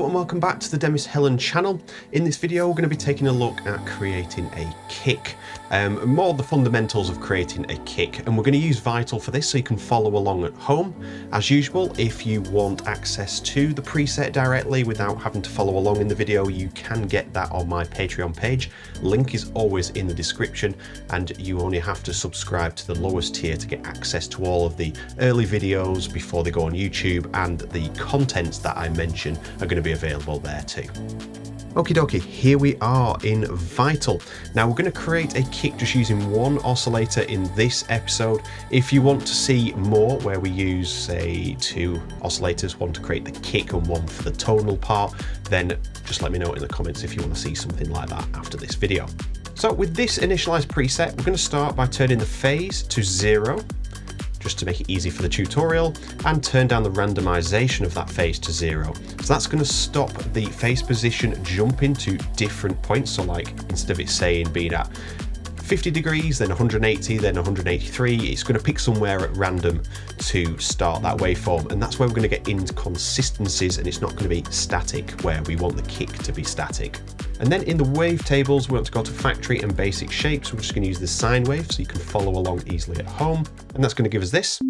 Hello and welcome back to the Demis Hellen channel. In this video we're going to be taking a look at creating a kick, more the fundamentals of creating a kick, and we're going to use Vital for this so you can follow along at home. As usual, if you want access to the preset directly without having to follow along in the video, you can get that on my Patreon page. Link is always in the description, and you only have to subscribe to the lowest tier to get access to all of the early videos before they go on YouTube, and the contents that I mention are going to be available there too. Okie dokie, here we are in Vital. Now we're going to create a kick just using one oscillator in this episode. If you want to see more where we use, say, two oscillators, one to create the kick and one for the tonal part, then just let me know in the comments if you want to see something like that after this video. So with this initialized preset, we're going to start by turning the phase to 0, just to make it easy for the tutorial, and turn down the randomization of that phase to 0. So that's going to stop the phase position jumping to different points. So like, instead of it saying being at 50 degrees, then 180, then 183, it's going to pick somewhere at random to start that waveform. And that's where we're going to get inconsistencies, and it's not going to be static where we want the kick to be static. And then in the wavetables, we want to go to factory and basic shapes. We're just going to use the sine wave so you can follow along easily at home. And that's going to give us this.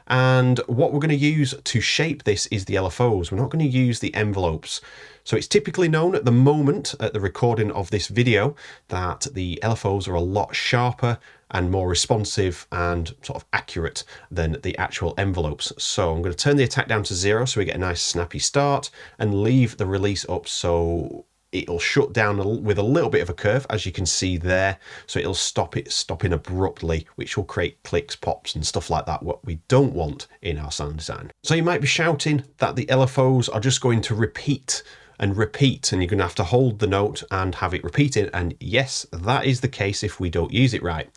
And what we're going to use to shape this is the LFOs. We're not going to use the envelopes. So it's typically known at the moment, at the recording of this video, that the LFOs are a lot sharper and more responsive and sort of accurate than the actual envelopes. So I'm going to turn the attack down to 0 so we get a nice snappy start, and leave the release up so it'll shut down with a little bit of a curve, as you can see there. So it'll stop it stopping abruptly, which will create clicks, pops and stuff like that, what we don't want in our sound design. So you might be shouting that the LFOs are just going to repeat and repeat, and you're going to have to hold the note and have it repeating. And yes, that is the case if we don't use it right.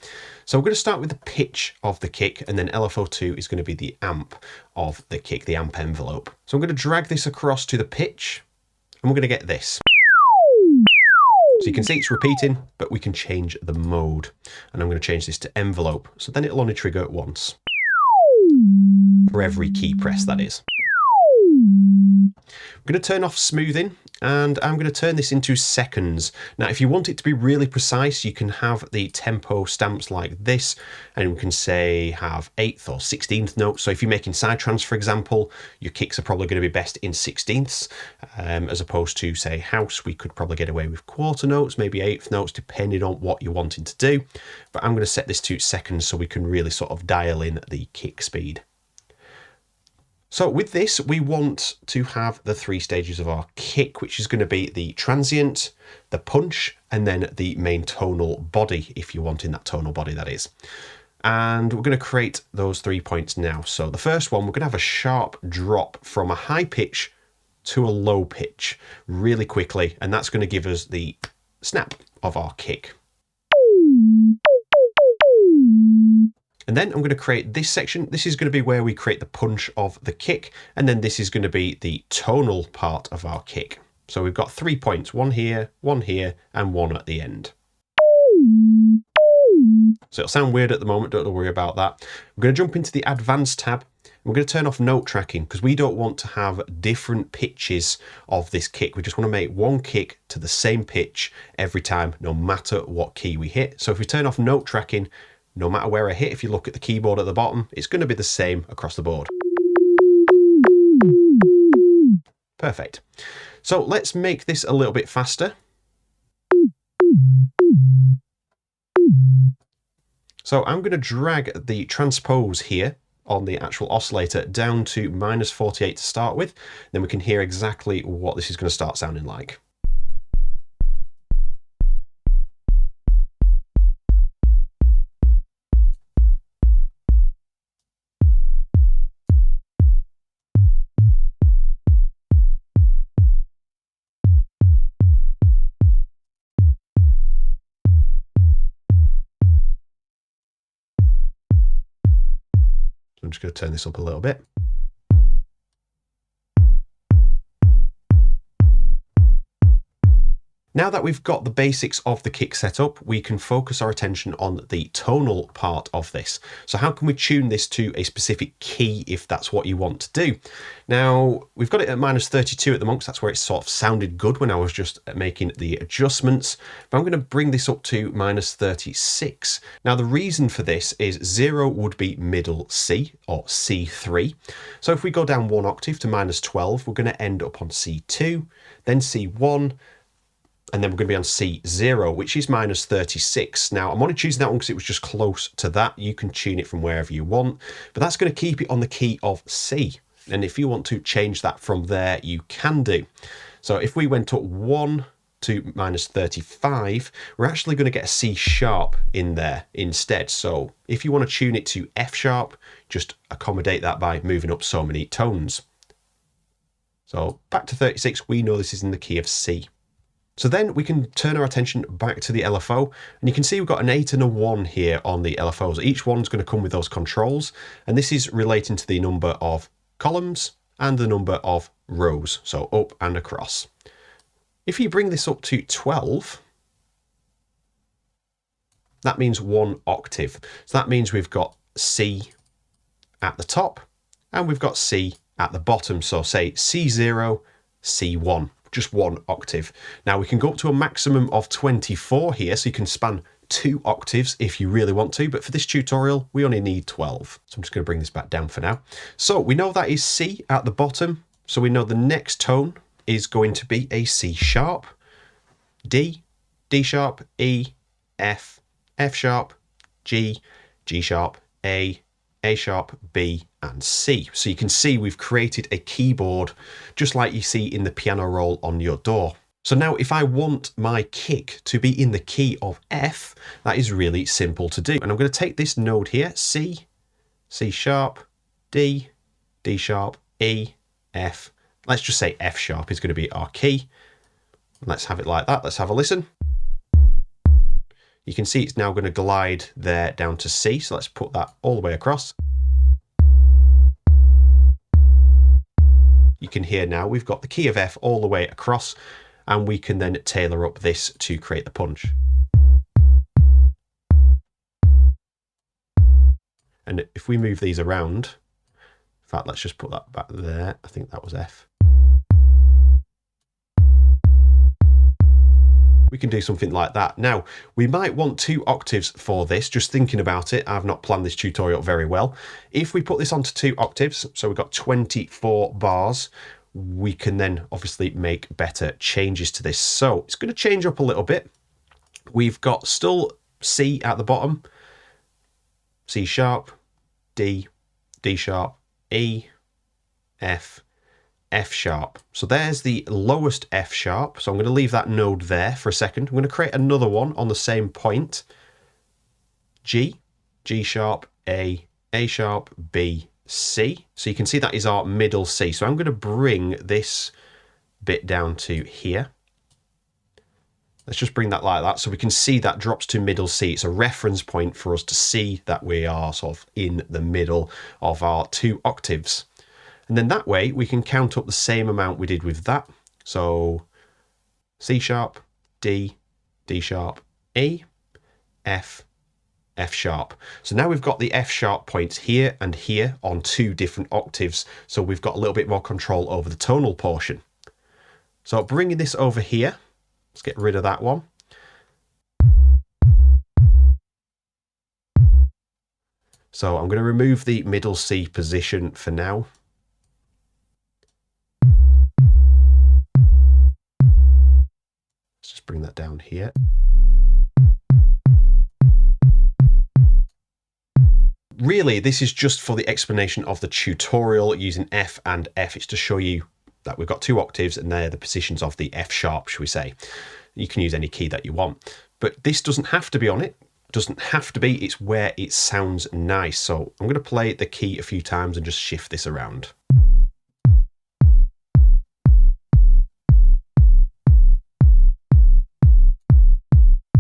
So we're going to start with the pitch of the kick, and then LFO2 is going to be the amp of the kick, the amp envelope. So I'm going to drag this across to the pitch, and we're going to get this. So you can see it's repeating, but we can change the mode. And I'm going to change this to envelope. So then it'll only trigger once. For every key press, that is. I'm going to turn off smoothing, and I'm going to turn this into seconds. Now, if you want it to be really precise, you can have the tempo stamps like this, and we can say have 8th or 16th notes. So if you're making side trans, for example, your kicks are probably going to be best in 16ths, as opposed to, say, house. We could probably get away with quarter notes, maybe 8th notes, depending on what you're wanting to do. But I'm going to set this to seconds so we can really sort of dial in the kick speed. So with this, we want to have the 3 stages of our kick, which is going to be the transient, the punch, and then the main tonal body, if you're wanting that tonal body, that is. And we're going to create those 3 points now. So the first one, we're going to have a sharp drop from a high pitch to a low pitch really quickly, and that's going to give us the snap of our kick. And then I'm going to create this section. This is going to be where we create the punch of the kick. And then this is going to be the tonal part of our kick. So we've got 3 points, one here, and one at the end. So it'll sound weird at the moment, don't worry about that. I'm going to jump into the advanced tab. We're going to turn off note tracking because we don't want to have different pitches of this kick. We just want to make one kick to the same pitch every time, no matter what key we hit. So if we turn off note tracking, no matter where I hit, if you look at the keyboard at the bottom, it's going to be the same across the board. Perfect. So let's make this a little bit faster. So I'm going to drag the transpose here on the actual oscillator down to -48 to start with. Then we can hear exactly what this is going to start sounding like. I'm just going to turn this up a little bit. Now that we've got the basics of the kick set up, we can focus our attention on the tonal part of this. So how can we tune this to a specific key if that's what you want to do? Now, we've got it at -32 at the moment, so that's where it sort of sounded good when I was just making the adjustments. But I'm going to bring this up to -36. Now, the reason for this is 0 would be middle C, or C3. So if we go down 1 octave to -12, we're going to end up on C2, then C1, and then we're going to be on C0, which is -36. Now, I'm only choosing that one because it was just close to that. You can tune it from wherever you want, but that's going to keep it on the key of C. And if you want to change that from there, you can do. So if we went up 1 to -35, we're actually going to get a C sharp in there instead. So if you want to tune it to F sharp, just accommodate that by moving up so many tones. So back to 36, we know this is in the key of C. So then we can turn our attention back to the LFO, and you can see we've got an 8 and a 1 here on the LFOs. Each one's going to come with those controls, and this is relating to the number of columns and the number of rows, so up and across. If you bring this up to 12, that means 1 octave. So that means we've got C at the top, and we've got C at the bottom. So say C0, C1. Just 1 octave. Now we can go up to a maximum of 24 here, so you can span 2 octaves if you really want to, but for this tutorial we only need 12. So I'm just going to bring this back down for now. So we know that is C at the bottom, so we know the next tone is going to be a C sharp, D, D sharp, E, F, F sharp, G, G sharp, A sharp, B, and C. So you can see we've created a keyboard just like you see in the piano roll on your door. So now if I want my kick to be in the key of F, that is really simple to do. And I'm going to take this node here, C, C sharp, D, D sharp, E, F. Let's just say F sharp is going to be our key. Let's have it like that. Let's have a listen. You can see it's now going to glide there down to C. So let's put that all the way across. You can hear now we've got the key of F all the way across, and we can then tailor up this to create the punch. And if we move these around, in fact, let's just put that back there. I think that was F. We can do something like that. Now, we might want 2 octaves for this, just thinking about it. I've not planned this tutorial very well. If we put this onto 2 octaves, so we've got 24 bars, we can then obviously make better changes to this. So it's going to change up a little bit. We've got still C at the bottom, C sharp, D, D sharp, E, F, F sharp. So there's the lowest F sharp. So I'm going to leave that node there for a second. I'm going to create another one on the same point. G, G sharp, A sharp, B, C. So you can see that is our middle C. So I'm going to bring this bit down to here. Let's just bring that like that so we can see that drops to middle C. It's a reference point for us to see that we are sort of in the middle of our 2 octaves. And then that way we can count up the same amount we did with that. So C sharp, D, D sharp, E, F, F sharp. So now we've got the F sharp points here and here on 2 different octaves. So we've got a little bit more control over the tonal portion. So bringing this over here, let's get rid of that one. So I'm going to remove the middle C position for now. Let's just bring that down here. Really, this is just for the explanation of the tutorial using F and F. It's to show you that we've got 2 octaves and they're the positions of the F sharp, should we say. You can use any key that you want. But this doesn't have to be on it. Doesn't have to be. It's where it sounds nice. So I'm going to play the key a few times and just shift this around.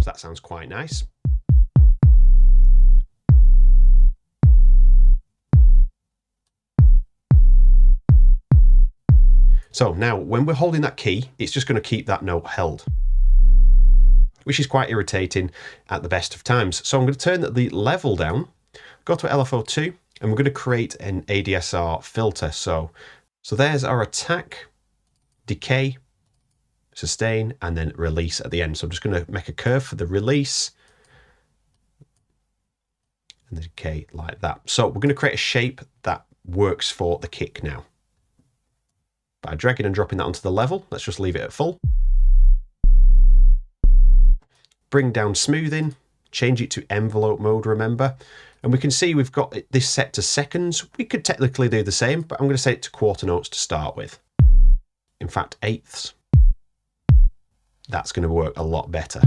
So that sounds quite nice. So now when we're holding that key, it's just going to keep that note held. which is quite irritating at the best of times. So I'm going to turn the level down, go to LFO2, and we're going to create an ADSR filter. So there's our attack, decay, sustain, and then release at the end. So I'm just going to make a curve for the release and the decay like that. So we're going to create a shape that works for the kick now. By dragging and dropping that onto the level, let's just leave it at full. Bring down smoothing, change it to envelope mode, remember. And we can see we've got this set to seconds. We could technically do the same, but I'm going to set it to quarter notes to start with. In fact, eighths. That's going to work a lot better.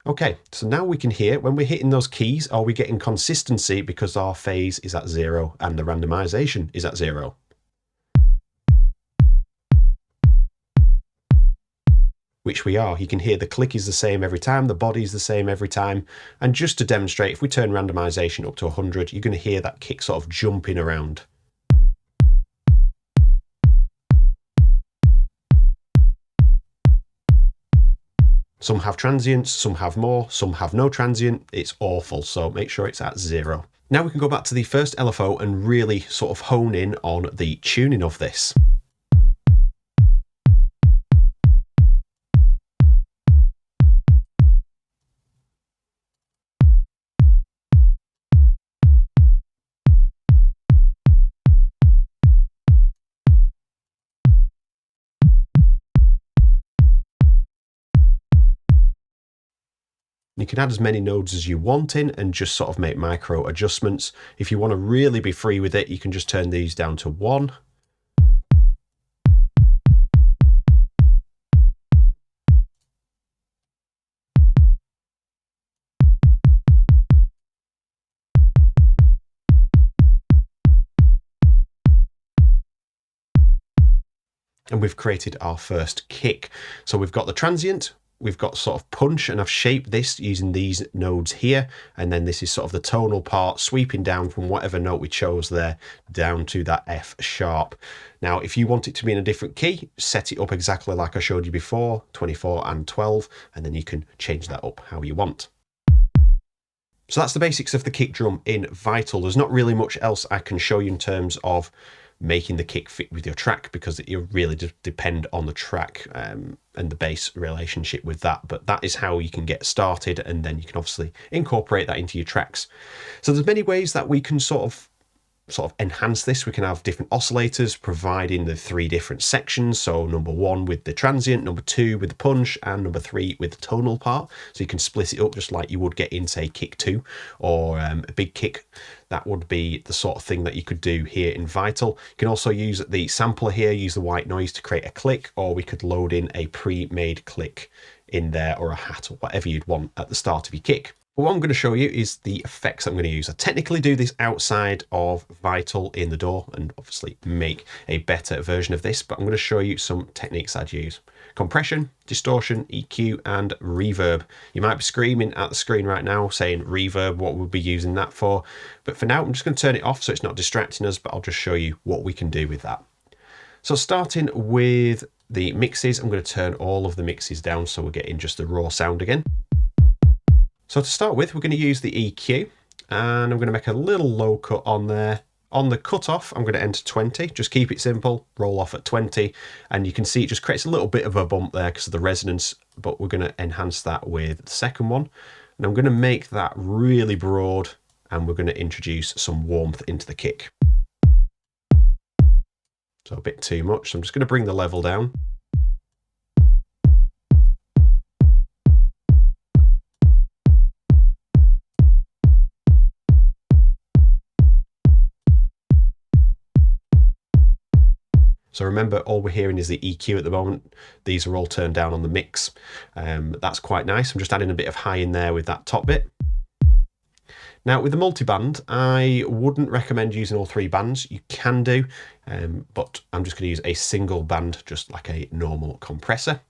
Okay, so now we can hear when we're hitting those keys, are we getting consistency because our phase is at 0 and the randomization is at 0? Which we are. You can hear the click is the same every time, the body is the same every time. And just to demonstrate, if we turn randomization up to 100, you're going to hear that kick sort of jumping around. Some have transients, some have more, some have no transient. It's awful, so make sure it's at 0. Now we can go back to the first LFO and really sort of hone in on the tuning of this. You can add as many nodes as you want in and just sort of make micro adjustments. If you want to really be free with it, you can just turn these down to 1. And we've created our first kick. So we've got the transient, we've got sort of punch, and I've shaped this using these nodes here. And then this is sort of the tonal part sweeping down from whatever note we chose there down to that F sharp. Now, if you want it to be in a different key, set it up exactly like I showed you before, 24 and 12, and then you can change that up how you want. So that's the basics of the kick drum in Vital. There's not really much else I can show you in terms of making the kick fit with your track, because you really depend on the track and the bass relationship with that. But that is how you can get started, and then you can obviously incorporate that into your tracks. So there's many ways that we can sort of enhance this. We can have different oscillators providing the 3 different sections. So number 1 with the transient, number 2 with the punch, and number 3 with the tonal part. So you can split it up just like you would get in, say, kick 2 or a big kick. That would be the sort of thing that you could do here in Vital. You can also use the sampler here, use the white noise to create a click, or we could load in a pre-made click in there, or a hat, or whatever you'd want at the start of your kick. But what I'm going to show you is the effects I'm going to use. I technically do this outside of Vital in the DAW and obviously make a better version of this, but I'm going to show you some techniques I'd use. Compression, distortion, EQ, and reverb. You might be screaming at the screen right now saying reverb, what we'll be using that for. But for now, I'm just going to turn it off so it's not distracting us, but I'll just show you what we can do with that. So starting with the mixes, I'm going to turn all of the mixes down so we're getting just the raw sound again. So to start with, we're going to use the EQ, and I'm going to make a little low cut on there. On the cutoff, I'm going to enter 20, just keep it simple, roll off at 20, and you can see it just creates a little bit of a bump there because of the resonance, but we're going to enhance that with the second one. And I'm going to make that really broad, and we're going to introduce some warmth into the kick. So a bit too much, so I'm just going to bring the level down. So remember, all we're hearing is the EQ at the moment. These are all turned down on the mix. That's quite nice. I'm just adding a bit of high in there with that top bit. Now with the multiband, I wouldn't recommend using all 3 bands. You can do, but I'm just going to use a single band, just like a normal compressor.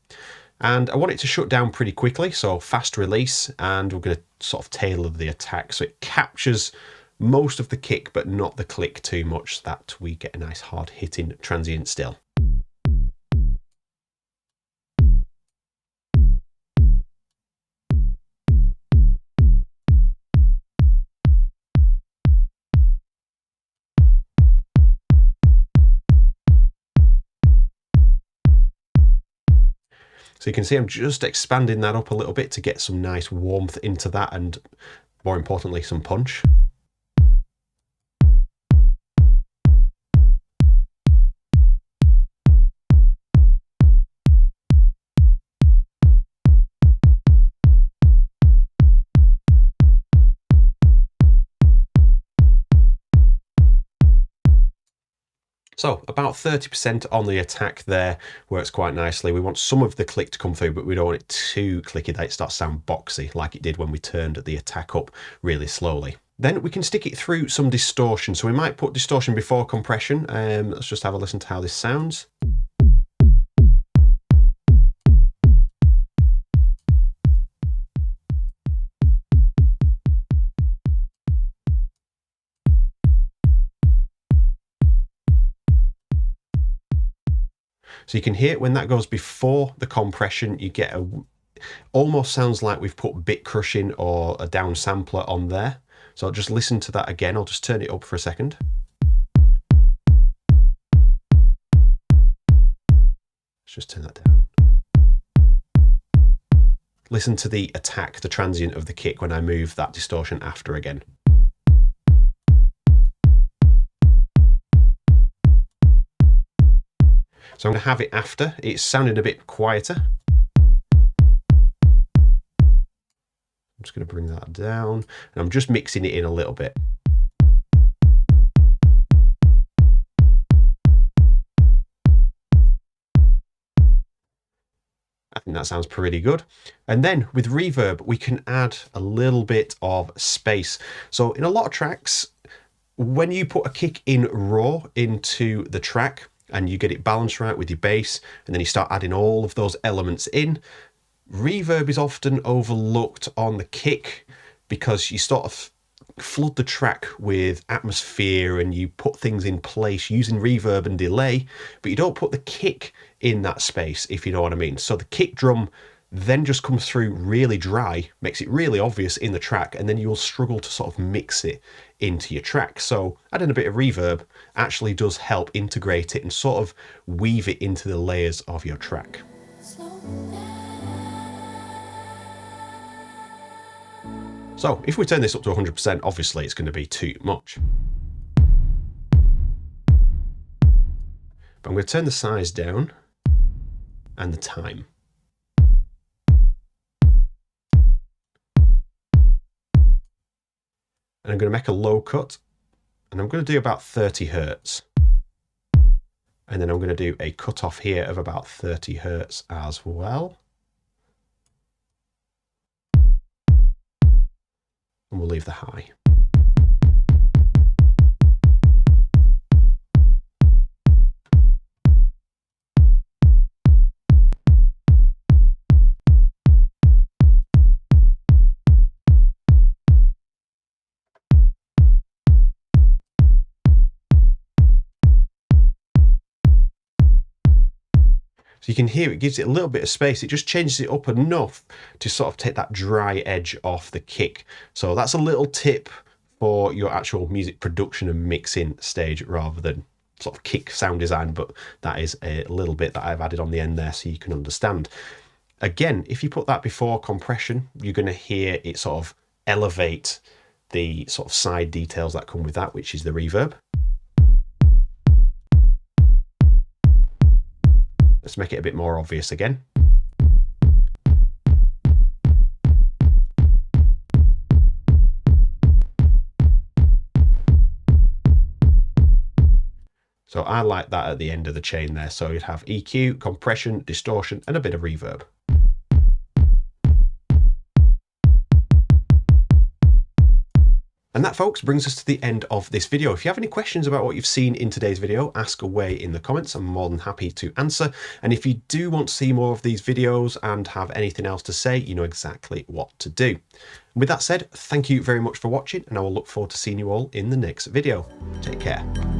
And I want it to shut down pretty quickly, so fast release, and we're going to sort of tailor the attack so it captures most of the kick, but not the click too much, so that we get a nice hard hitting transient still. So you can see I'm just expanding that up a little bit to get some nice warmth into that, and more importantly, some punch. So about 30% on the attack there works quite nicely. We want some of the click to come through, but we don't want it too clicky that it starts to sound boxy like it did when we turned the attack up really slowly. Then we can stick it through some distortion. So we might put distortion before compression. Let's just have a listen to how this sounds. So you can hear it when that goes before the compression, you get almost sounds like we've put bit crushing or a down sampler on there. So I'll just listen to that again. I'll just turn it up for a second. Let's just turn that down. Listen to the attack, the transient of the kick when I move that distortion after again. So I'm going to have it after. It's sounding a bit quieter. I'm just going to bring that down, and I'm just mixing it in a little bit. I think that sounds pretty good. And then with reverb, we can add a little bit of space. So in a lot of tracks, when you put a kick in raw into the track, and you get it balanced right with your bass, and then you start adding all of those elements in, reverb is often overlooked on the kick because you sort of flood the track with atmosphere and you put things in place using reverb and delay, but you don't put the kick in that space, if you know what I mean. So the kick drum then just comes through really dry, makes it really obvious in the track, and then you'll struggle to sort of mix it into your track. So adding a bit of reverb actually does help integrate it and sort of weave it into the layers of your track. So if we turn this up to 100%, obviously it's going to be too much. But I'm going to turn the size down and the time. And I'm going to make a low cut, and I'm going to do about 30 Hertz. And then I'm going to do a cut off here of about 30 Hertz as well. And we'll leave the high. So you can hear it gives it a little bit of space. It just changes it up enough to sort of take that dry edge off the kick. So that's a little tip for your actual music production and mixing stage rather than sort of kick sound design, but that is a little bit that I've added on the end there so you can understand. Again, if you put that before compression, you're going to hear it sort of elevate the sort of side details that come with that, which is the reverb. Let's make it a bit more obvious again. So I like that at the end of the chain there. So you'd have EQ, compression, distortion, and a bit of reverb. And that, folks, brings us to the end of this video. If you have any questions about what you've seen in today's video, ask away in the comments. I'm more than happy to answer. And if you do want to see more of these videos and have anything else to say, you know exactly what to do. With that said, thank you very much for watching, and I will look forward to seeing you all in the next video. Take care.